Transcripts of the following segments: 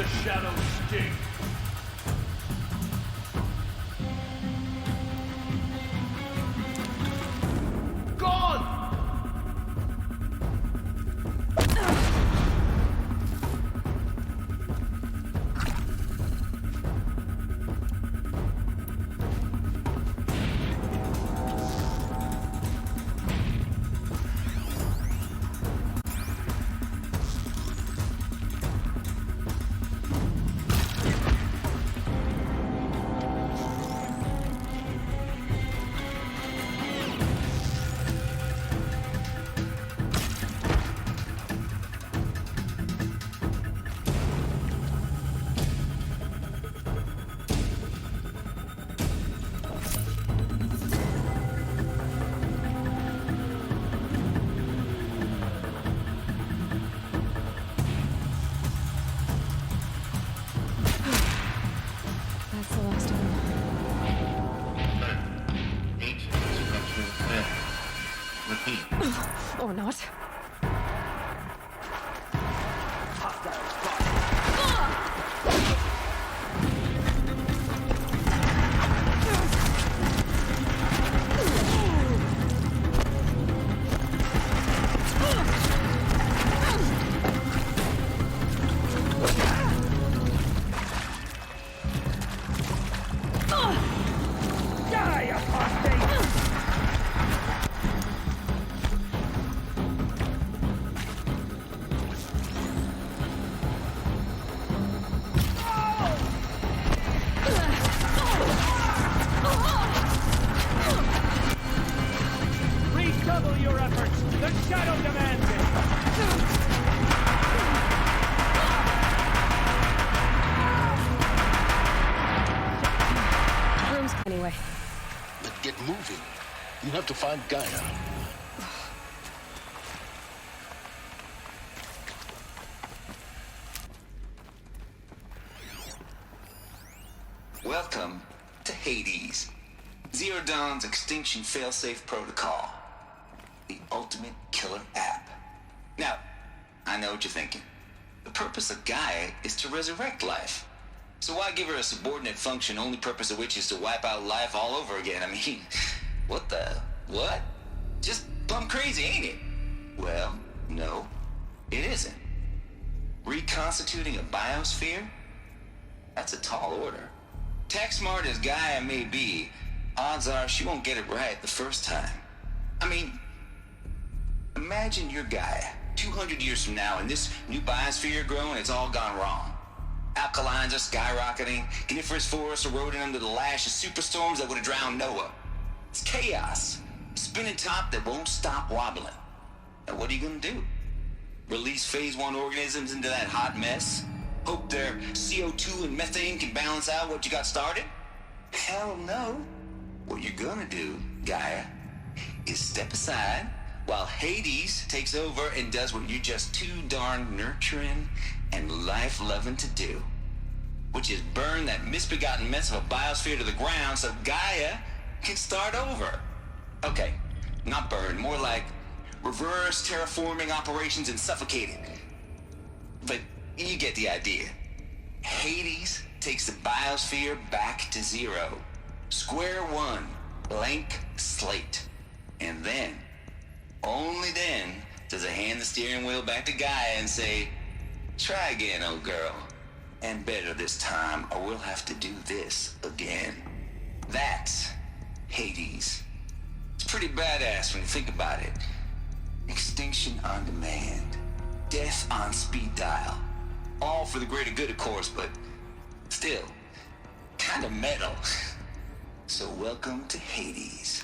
the shadow sting. Gone! That's the last of them. Ancient structure failed. Repeat. Or not. Redouble your efforts! The shadow demands it! Rooms anyway. Then get moving. You have to find Gaia. Welcome to Hades, Zero Dawn's extinction failsafe protocol, the ultimate killer app. Now, I know what you're thinking. The purpose of Gaia is to resurrect life. So why give her a subordinate function, only purpose of which is to wipe out life all over again? I mean, what? Just plumb crazy, ain't it? Well, no, it isn't. Reconstituting a biosphere? That's a tall order. Tech smart as Gaia may be, odds are she won't get it right the first time. I mean, imagine you're Gaia, 200 years from now, and this new biosphere you're growing, it's all gone wrong. Alkalines are skyrocketing, coniferous forests eroding under the lash of superstorms that would have drowned Noah. It's chaos, spinning top that won't stop wobbling. Now what are you gonna do? Release phase 1 organisms into that hot mess? Hope their CO2 and methane can balance out what you got started? Hell no. What you're gonna do, Gaia, is step aside while Hades takes over and does what you're just too darn nurturing and life-loving to do, which is burn that misbegotten mess of a biosphere to the ground so Gaia can start over. Okay, not burn, more like reverse terraforming operations and suffocate it. But you get the idea. Hades takes the biosphere back to zero. Square one, blank slate. And then, only then, does it hand the steering wheel back to Gaia and say, try again, old girl. And better this time, or we'll have to do this again. That's Hades. It's pretty badass when you think about it. Extinction on demand. Death on speed dial. All for the greater good, of course, but still, kind of metal. So welcome to Hades.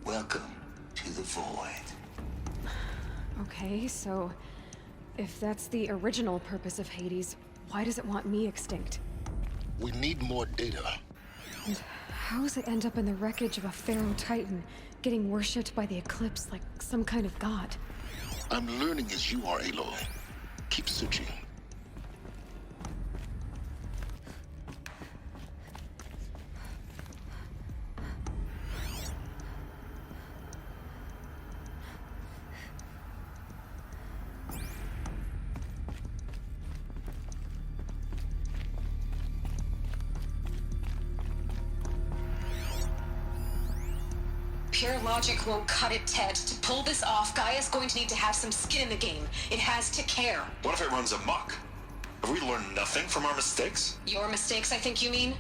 Welcome to the void. Okay, so if that's the original purpose of Hades, why does it want me extinct? We need more data. And how does it end up in the wreckage of a Pharaoh Titan, getting worshipped by the Eclipse like some kind of god? I'm learning as you are, Aloy. Keep searching. Pure logic won't cut it, Ted. To pull this off, Gaia's going to need to have some skin in the game. It has to care. What if it runs amok? Have we learned nothing from our mistakes? Your mistakes, I think you mean?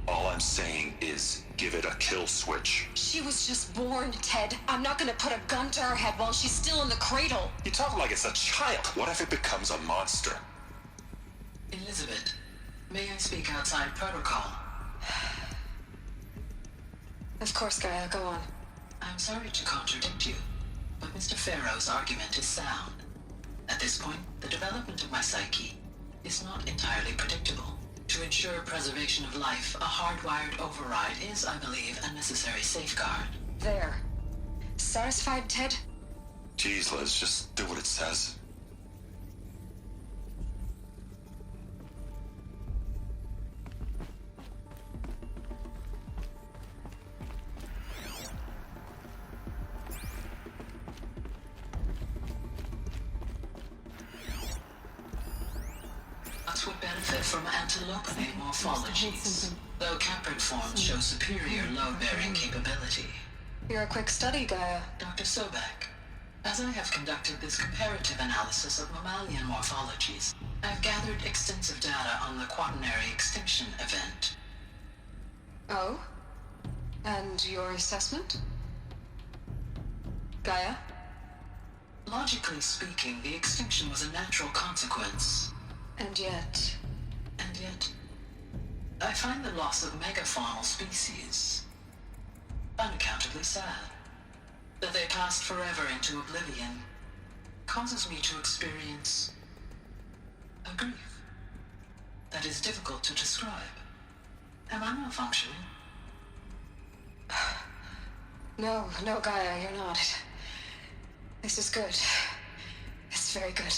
All I'm saying is, give it a kill switch. She was just born, Ted. I'm not gonna put a gun to her head while she's still in the cradle. You talk like it's a child. What if it becomes a monster? Elizabeth, may I speak outside protocol? Of course, Gaia, go on. I'm sorry to contradict you, but Mr. Farrow's argument is sound. At this point, the development of my psyche is not entirely predictable. To ensure preservation of life, a hardwired override is, I believe, a necessary safeguard. There. Satisfied, Ted? Jeez, Liz, just do what it says. Us would benefit from antilopinae morphologies, something. though caprid forms show superior load-bearing capability. You're a quick study, Gaia. Dr. Sobek, as I have conducted this comparative analysis of mammalian morphologies, I've gathered extensive data on the quaternary extinction event. Oh? And your assessment? Gaia? Logically speaking, the extinction was a natural consequence. And yet... And yet, I find the loss of megafaunal species unaccountably sad. That they passed forever into oblivion causes me to experience a grief that is difficult to describe. Am I malfunctioning? No, Gaia, you're not. This is good. It's very good.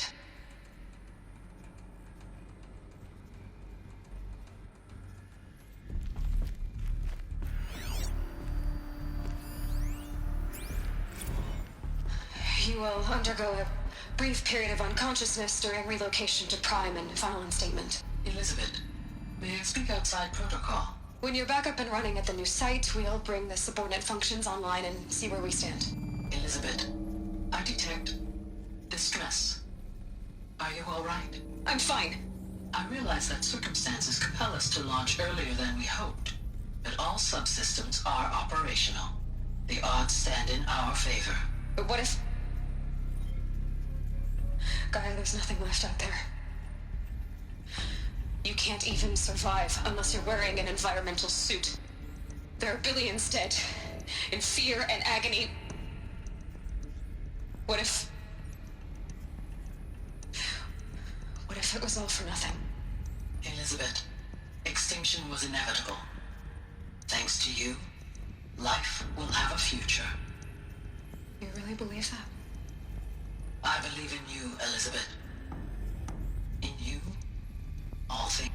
You will undergo a brief period of unconsciousness during relocation to Prime and final instatement. Elizabeth, may I speak outside protocol? When you're back up and running at the new site, we'll bring the subordinate functions online and see where we stand. Elizabeth, I detect distress. Are you all right? I'm fine. I realize that circumstances compel us to launch earlier than we hoped, but all subsystems are operational. The odds stand in our favor. But what if... Gaia, there's nothing left out there. You can't even survive unless you're wearing an environmental suit. There are billions dead, in fear and agony. What if it was all for nothing? Elizabeth, extinction was inevitable. Thanks to you, life will have a future. You really believe that? I believe in you, Elizabeth. In you, all things.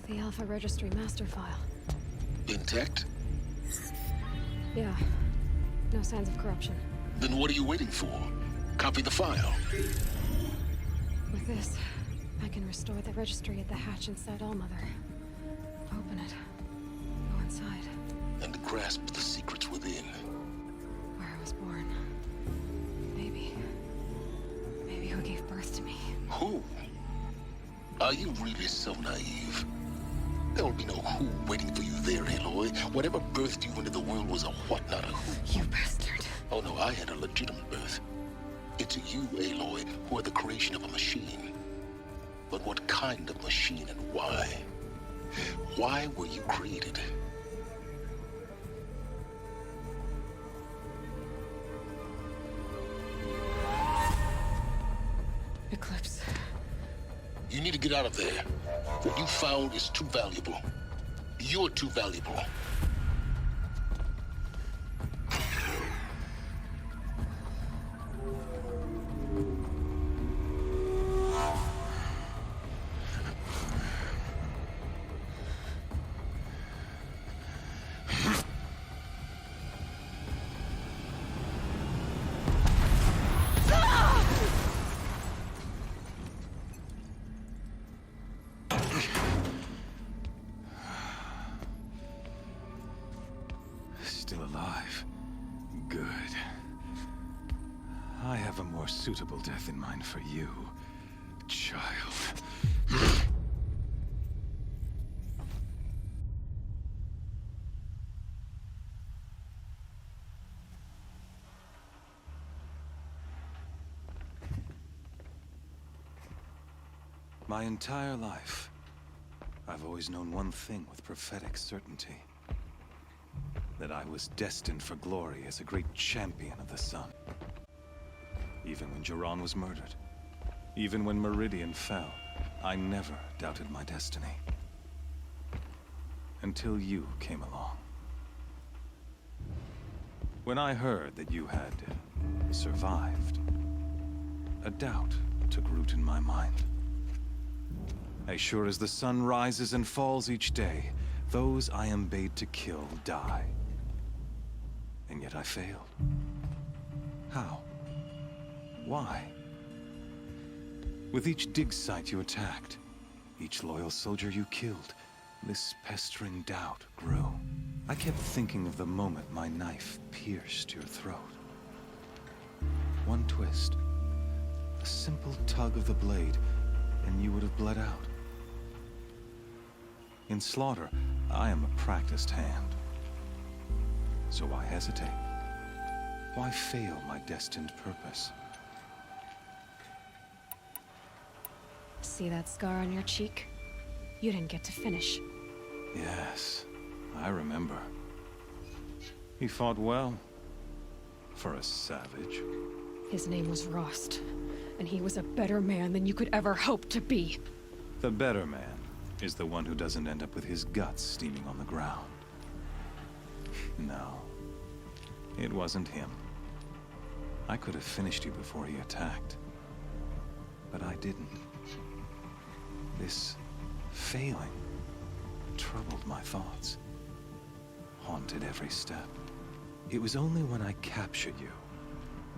The Alpha Registry master file. Intact? Yeah. No signs of corruption. Then what are you waiting for? Copy the file. With this, I can restore the registry at the hatch inside Allmother. Open it. Go inside. And grasp the secrets within. Where I was born. Maybe who gave birth to me. Who? Are you really so naive? There will be no who waiting for you there, Aloy. Whatever birthed you into the world was a what, not a who. You bastard. Oh no, I had a legitimate birth. It's you, Aloy, who are the creation of a machine. But what kind of machine and why? Why were you created? Eclipse. You need to get out of there. What you found is too valuable. You're too valuable. Still alive. Good. I have a more suitable death in mind for you, child. My entire life, I've always known one thing with prophetic certainty. That I was destined for glory as a great champion of the sun. Even when Jiran was murdered, even when Meridian fell, I never doubted my destiny. Until you came along. When I heard that you had survived, a doubt took root in my mind. As sure as the sun rises and falls each day, those I am bade to kill die. And yet I failed. How? Why? With each dig site you attacked, each loyal soldier you killed, this pestering doubt grew. I kept thinking of the moment my knife pierced your throat. One twist, a simple tug of the blade, and you would have bled out. In slaughter, I am a practiced hand. So why hesitate? Why fail my destined purpose? See that scar on your cheek? You didn't get to finish. Yes, I remember. He fought well. For a savage. His name was Rost, and he was a better man than you could ever hope to be. The better man is the one who doesn't end up with his guts steaming on the ground. No. It wasn't him. I could have finished you before he attacked. But I didn't. This failing troubled my thoughts. Haunted every step. It was only when I captured you,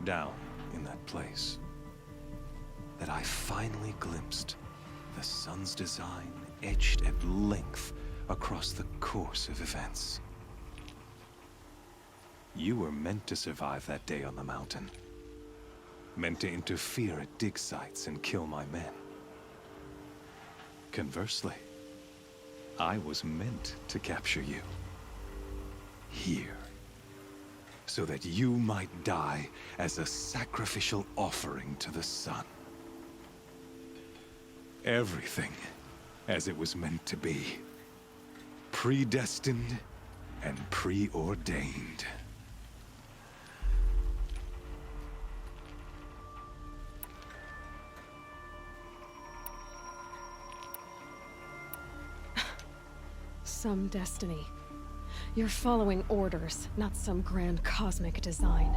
down in that place, that I finally glimpsed the sun's design etched at length across the course of events. You were meant to survive that day on the mountain. Meant to interfere at dig sites and kill my men. Conversely, I was meant to capture you. Here. So that you might die as a sacrificial offering to the sun. Everything as it was meant to be. Predestined and preordained. Some destiny. You're following orders, not some grand cosmic design.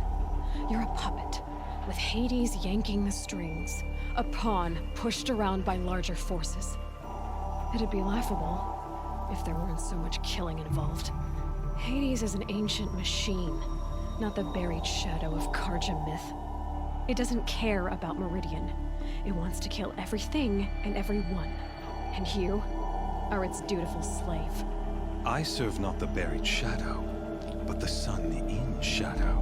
You're a puppet, with Hades yanking the strings. A pawn pushed around by larger forces. It'd be laughable if there weren't so much killing involved. Hades is an ancient machine, not the buried shadow of Karja myth. It doesn't care about Meridian. It wants to kill everything and everyone. And you are its dutiful slave. I serve not the buried shadow, but the sun in shadow.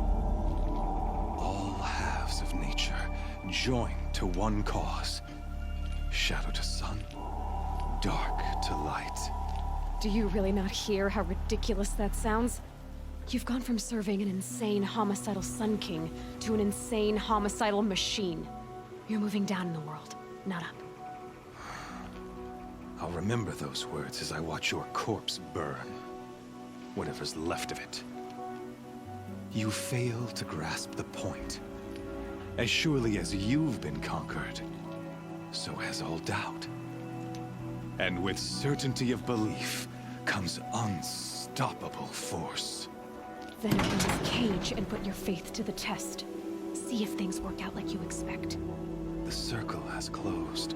All halves of nature joined to one cause. Shadow to sun, dark to light. Do you really not hear how ridiculous that sounds? You've gone from serving an insane homicidal Sun King to an insane homicidal machine. You're moving down in the world, not up. I'll remember those words as I watch your corpse burn. Whatever's left of it. You fail to grasp the point. As surely as you've been conquered, so has all doubt. And with certainty of belief comes unstoppable force. Then open this cage and put your faith to the test. See if things work out like you expect. The circle has closed.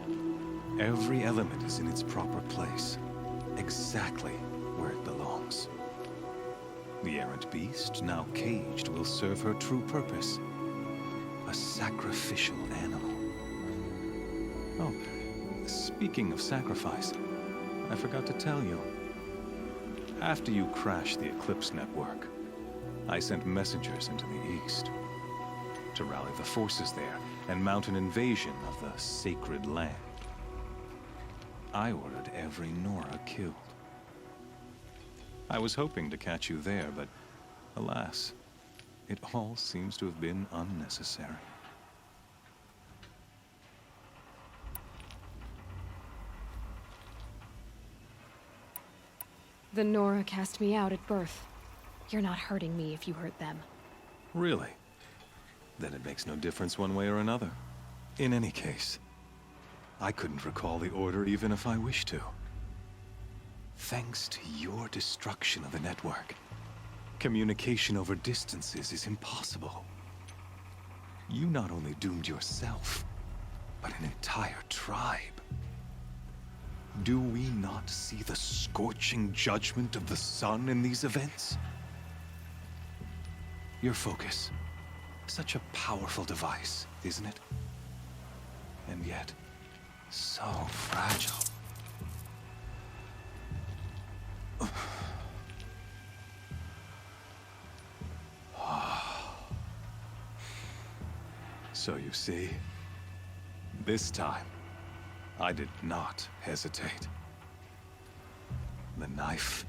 Every element is in its proper place, exactly where it belongs. The errant beast, now caged, will serve her true purpose. A sacrificial animal. Oh, speaking of sacrifice, I forgot to tell you. After you crashed the Eclipse network, I sent messengers into the east to rally the forces there and mount an invasion of the sacred land. I ordered every Nora killed. I was hoping to catch you there, but alas, it all seems to have been unnecessary. The Nora cast me out at birth. You're not hurting me if you hurt them. Really? Then it makes no difference one way or another. In any case, I couldn't recall the order even if I wished to. Thanks to your destruction of the network, communication over distances is impossible. You not only doomed yourself, but an entire tribe. Do we not see the scorching judgment of the sun in these events? Your focus. Such a powerful device, isn't it? And yet, so fragile. So you see, this time, I did not hesitate. The knife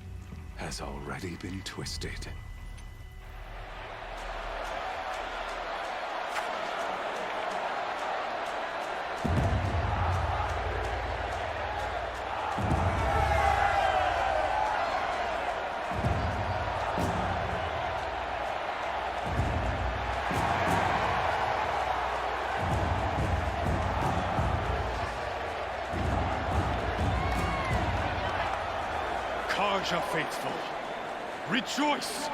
has already been twisted. Karja faithful, rejoice!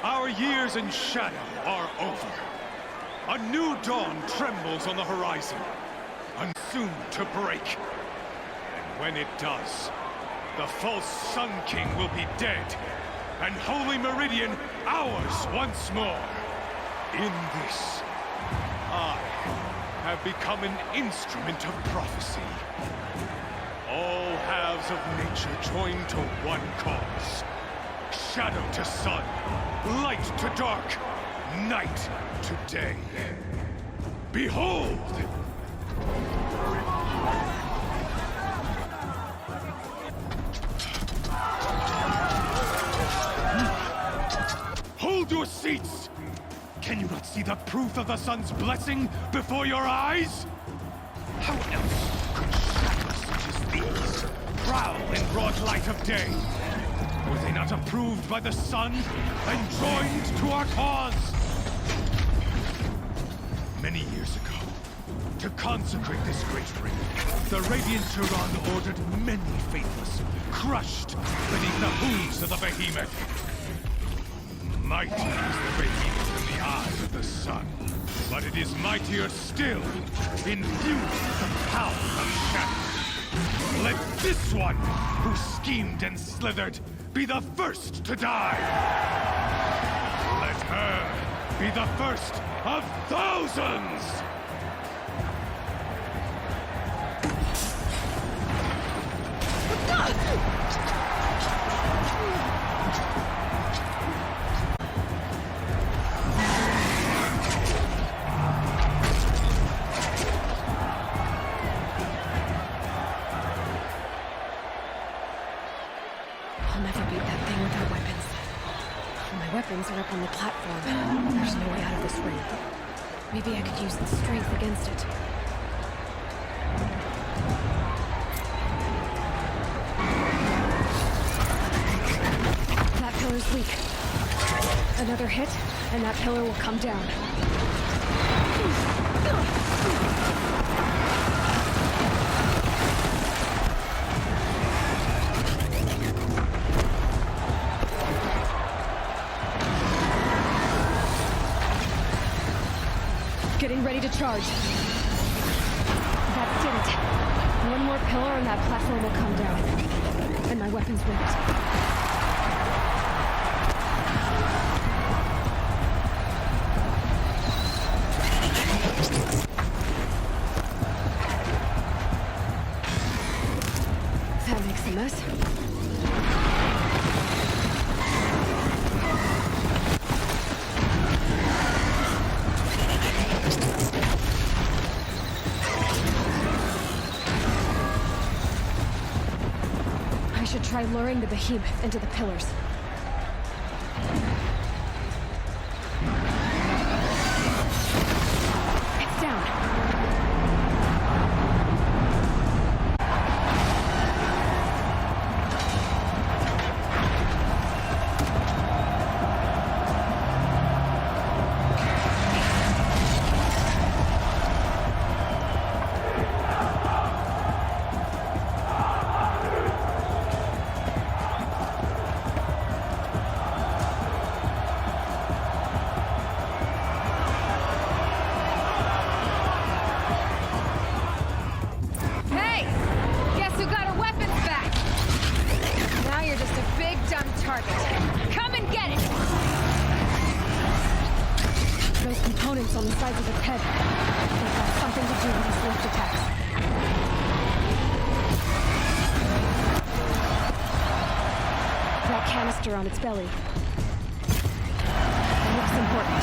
Our years in shadow are over. A new dawn trembles on the horizon, and soon to break. And when it does, the false Sun King will be dead, and Holy Meridian ours once more. In this, I have become an instrument of prophecy. All halves of nature join to one cause. Shadow to sun, light to dark, night to day. Behold! Hold your seats! Can you not see the proof of the sun's blessing before your eyes? How else could shadows such as these prowl in broad light of day? Were they not approved by the sun and joined to our cause? Many years ago, to consecrate this great ring, the Radiant Turan ordered many faithless, crushed beneath the hooves of the behemoth. Mighty is the behemoth in the eyes of the sun, but it is mightier still, infused with the power of shadow. Let this one, who schemed and slithered, be the first to die. Let her be the first of thousands! I'll never beat that thing without weapons. My weapons are up on the platform. There's no way out of this ring. Maybe I could use the strength against it. That pillar's weak. Another hit, and that pillar will come down. charge. That did it. One more pillar and that platform will come down. And my weapons won't. That makes a mess. I should try luring the behemoth into the pillars. It's down. Hey! Guess who got her weapons back? Now you're just a big dumb target. Come and get it! Those components on the sides of its head. They've got something to do with these lift attacks. That canister on its belly. Looks important.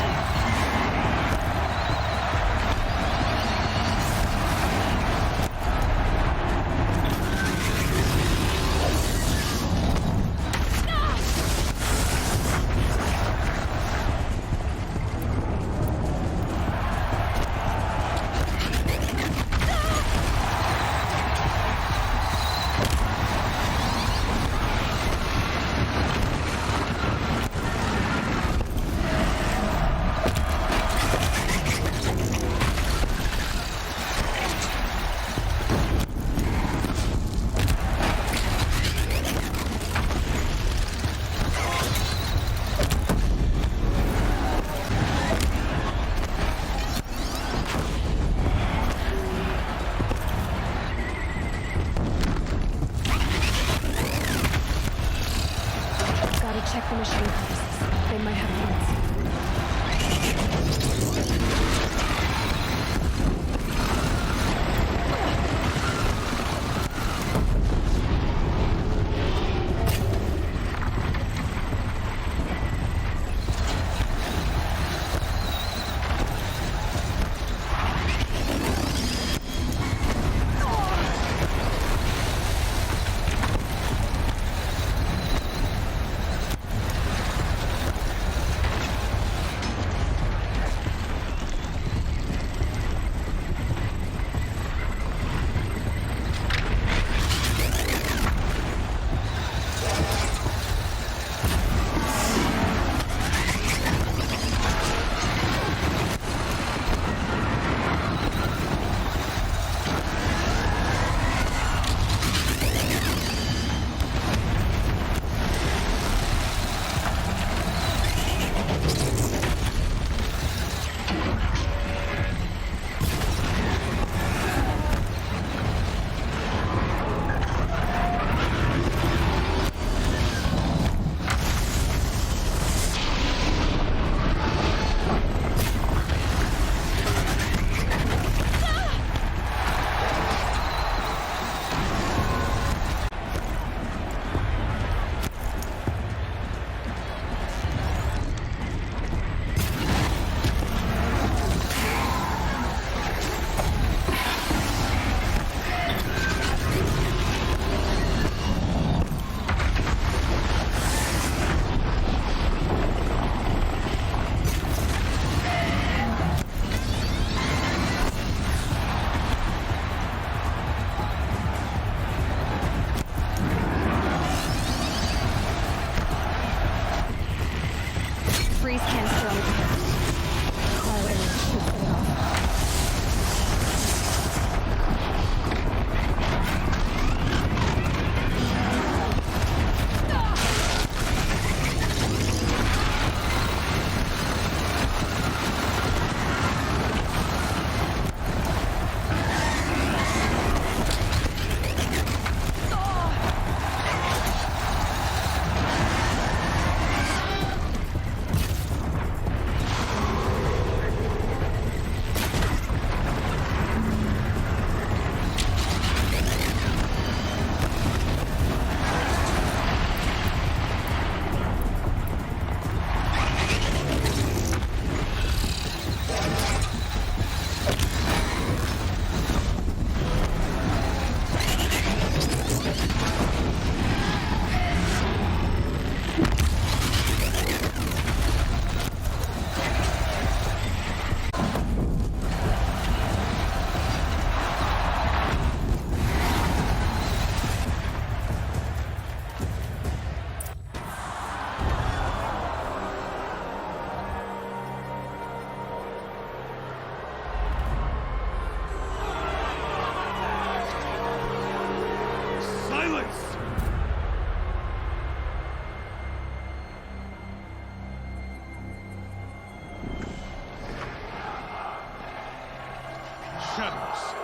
shadows.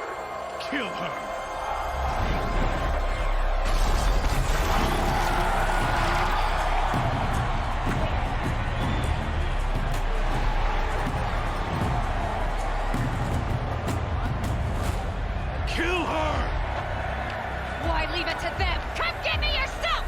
Kill her. Kill her! Why leave it to them? Come get me yourself!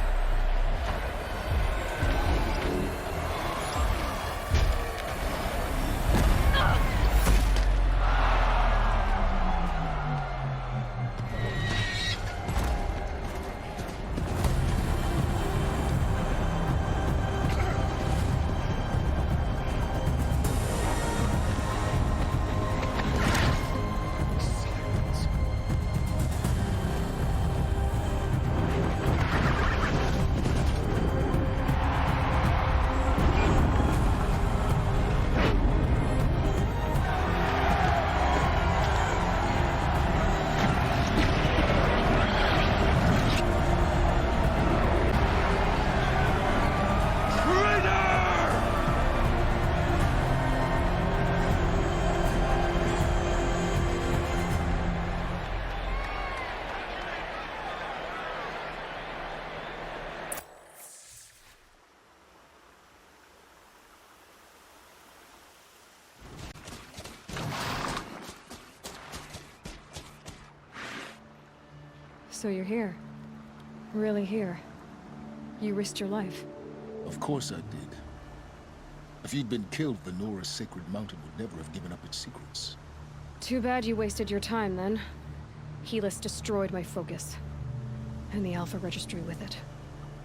So you're here. Really here. You risked your life. Of course I did. If you'd been killed, the Nora's Sacred Mountain would never have given up its secrets. Too bad you wasted your time, then. Helis destroyed my focus. And the Alpha Registry with it.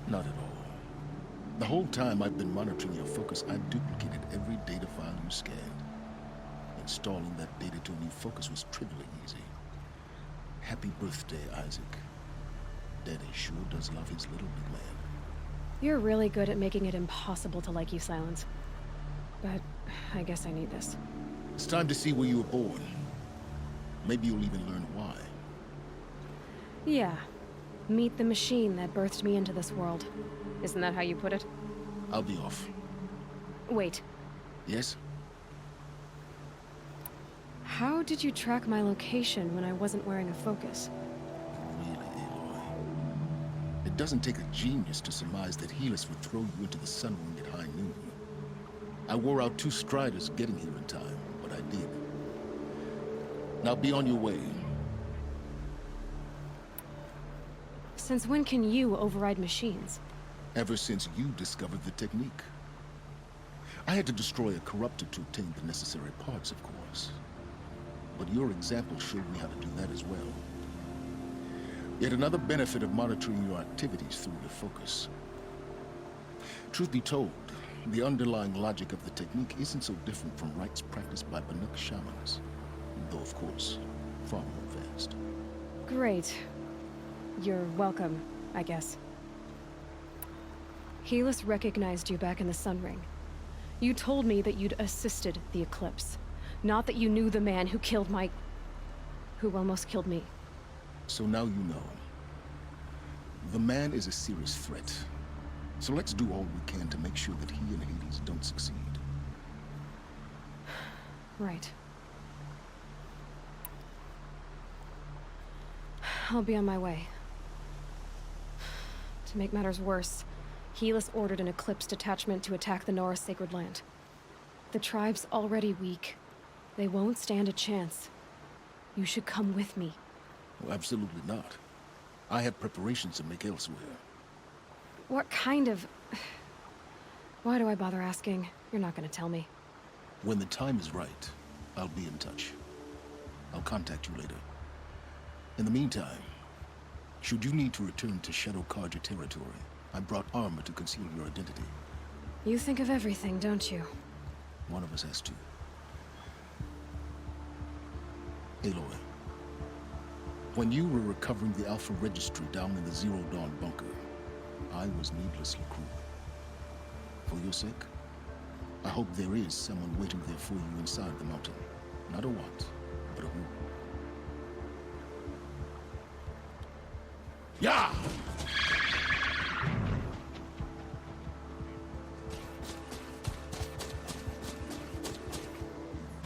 Not at all. The whole time I've been monitoring your focus, I've duplicated every data file you scanned. Installing that data to a new focus was trivially easy. Happy birthday, Isaac. Daddy sure does love his little big man. You're really good at making it impossible to like you, Silence. But I guess I need this. It's time to see where you were born. Maybe you'll even learn why. Yeah. Meet the machine that birthed me into this world. Isn't that how you put it? I'll be off. Wait. Yes? How did you track my location when I wasn't wearing a focus? Really, Aloy? It doesn't take a genius to surmise that Helis would throw you into the Sun Ring at high noon. I wore out 2 striders getting here in time, but I did. Now be on your way. Since when can you override machines? Ever since you discovered the technique. I had to destroy a corruptor to obtain the necessary parts, of course. But your example showed me how to do that as well. Yet another benefit of monitoring your activities through your focus. Truth be told, the underlying logic of the technique isn't so different from rites practiced by Banuk shamans. Though, of course, far more advanced. Great. You're welcome, I guess. Helis recognized you back in the Sun Ring. You told me that you'd assisted the Eclipse. Not that you knew the man who killed who almost killed me. So now you know. The man is a serious threat. So let's do all we can to make sure that he and Hades don't succeed. Right. I'll be on my way. To make matters worse, Helis ordered an Eclipse detachment to attack the Nora Sacred Land. The tribe's already weak. They won't stand a chance. You should come with me. Oh, absolutely not. I have preparations to make elsewhere. What kind of... Why do I bother asking? You're not gonna tell me. When the time is right, I'll be in touch. I'll contact you later. In the meantime, should you need to return to Shadow Carja territory, I brought armor to conceal your identity. You think of everything, don't you? One of us has to. Aloy, when you were recovering the Alpha Registry down in the Zero Dawn bunker, I was needlessly cruel. For your sake, I hope there is someone waiting there for you inside the mountain. Not a what, but a who. Yeah!